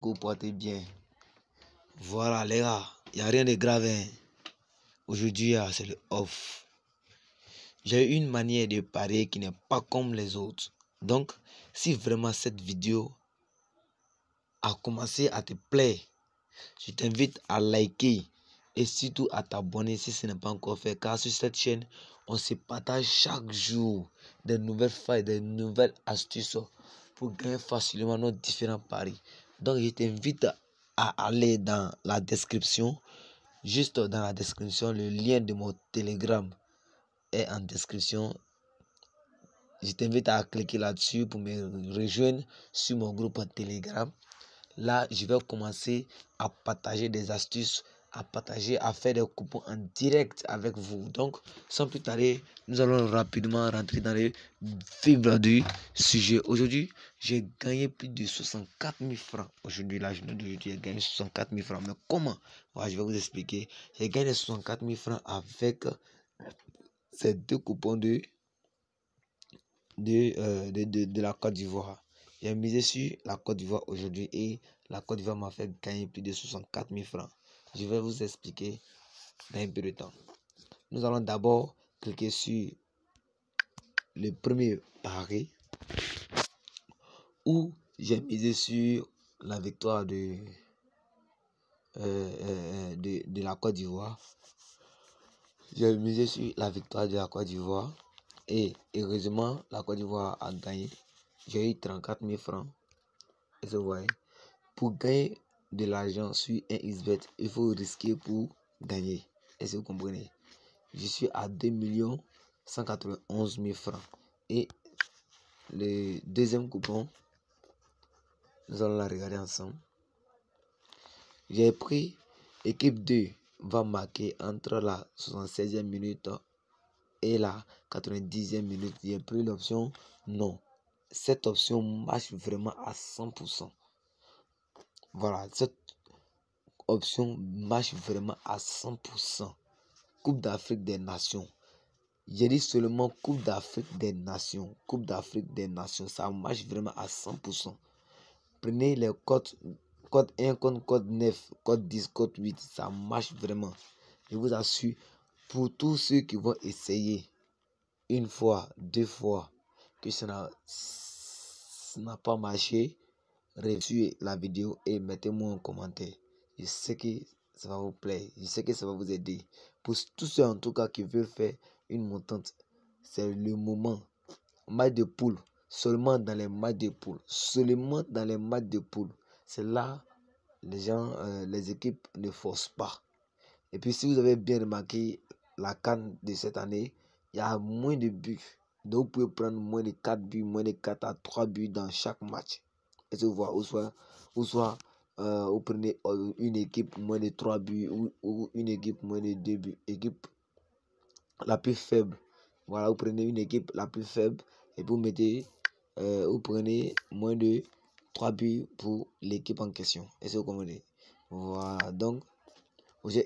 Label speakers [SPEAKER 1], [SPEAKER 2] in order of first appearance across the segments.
[SPEAKER 1] que vous portez bien. Voilà les gars, il n'y a rien de grave. Aujourd'hui, c'est le off. J'ai une manière de parier qui n'est pas comme les autres. Donc, si vraiment cette vidéo a commencé à te plaire, je t'invite à liker et surtout à t'abonner si ce n'est pas encore fait. Car sur cette chaîne, on se partage chaque jour des nouvelles failles, des nouvelles astuces pour gagner facilement nos différents paris. Donc, je t'invite à aller dans la description. Juste dans la description, le lien de mon Telegram est en description. Je t'invite à cliquer là-dessus pour me rejoindre sur mon groupe Telegram. Là, je vais commencer à partager des astuces, à faire des coupons en direct avec vous. Donc, sans plus tarder, nous allons rapidement rentrer dans les fibres du sujet. Aujourd'hui, j'ai gagné plus de 64 000 francs. Aujourd'hui, la journée d'aujourd'hui, j'ai gagné 64 000 francs. Mais comment? Voilà, je vais vous expliquer. J'ai gagné 64 000 francs avec ces deux coupons de la Côte d'Ivoire. J'ai misé sur la Côte d'Ivoire aujourd'hui et la Côte d'Ivoire m'a fait gagner plus de 64 000 francs. Je vais vous expliquer dans un peu de temps. Nous allons d'abord cliquer sur le premier pari où j'ai misé sur la victoire de la Côte d'Ivoire. J'ai misé sur la victoire de la Côte d'Ivoire et heureusement la Côte d'Ivoire a gagné. J'ai eu 34 000 francs. Et vous voyez, pour gagner de l'argent sur un XBet, il faut risquer pour gagner. Est-ce que vous comprenez? Je suis à 2 191 000 francs. Et le deuxième coupon, nous allons la regarder ensemble. J'ai pris équipe 2 va marquer entre la 76e minute et la 90e minute. J'ai pris l'option non. Cette option marche vraiment à 100%. Voilà, cette option marche vraiment à 100%. Coupe d'Afrique des Nations. J'ai dit seulement Coupe d'Afrique des Nations. Coupe d'Afrique des Nations. Ça marche vraiment à 100%. Prenez les codes 1, code 9, code 10, code 8. Ça marche vraiment. Je vous assure, pour tous ceux qui vont essayer une fois, deux fois, que ça n'a pas marché, reçuez la vidéo et mettez-moi un commentaire. Je sais que ça va vous plaire. Je sais que ça va vous aider. Pour tous ceux en tout cas qui veulent faire une montante, c'est le moment. Match de poule. Seulement dans les matchs de poule. Seulement dans les matchs de poule. C'est là les équipes ne forcent pas. Et puis si vous avez bien remarqué la CAN de cette année, il y a moins de buts. Donc vous pouvez prendre moins de 4 buts, moins de 4 à 3 buts dans chaque match. Et vous voyez, ou soit vous prenez une équipe moins de 3 buts ou une équipe moins de 2 buts. Équipe la plus faible. Voilà, vous prenez une équipe la plus faible et vous mettez, vous prenez moins de 3 buts pour l'équipe en question. Est-ce que vous comprenez? Voilà, donc,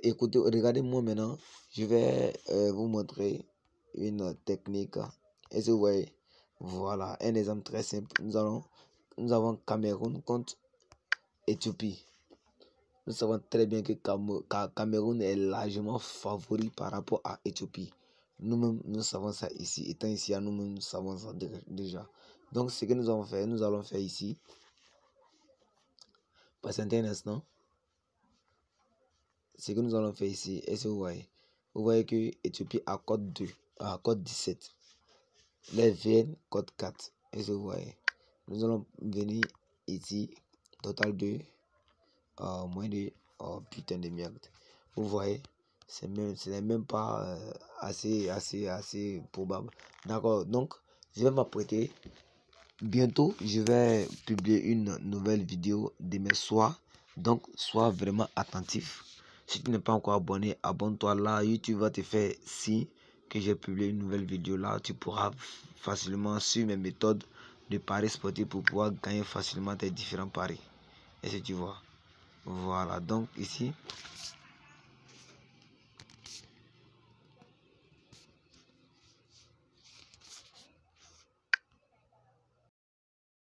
[SPEAKER 1] écoutez, regardez-moi maintenant. Je vais vous montrer une technique. Est-ce que vous voyez? Voilà, un exemple très simple. Nous avons Cameroun contre Éthiopie. Nous savons très bien que Cameroun est largement favori par rapport à Éthiopie. Nous-mêmes, nous savons ça ici. Étant ici, nous-mêmes, nous savons ça déjà. Donc, ce que nous allons faire ici. Patientez un instant. Ce que nous allons faire ici, est-ce que vous voyez? Vous voyez que Éthiopie a code 2, a code 17. Les VN code 4. Est-ce que vous voyez? Nous allons venir ici, total 2, moins de, oh putain de merde. Vous voyez? Ce n'est même pas assez probable. D'accord, donc je vais m'apprêter. Bientôt, je vais publier une nouvelle vidéo demain soir. Donc, sois vraiment attentif. Si tu n'es pas encore abonné, abonne-toi là. YouTube va te faire signe que j'ai publié une nouvelle vidéo là. Tu pourras facilement suivre mes méthodes de paris sportifs pour pouvoir gagner facilement tes différents paris. Est-ce que tu vois? Voilà, donc ici,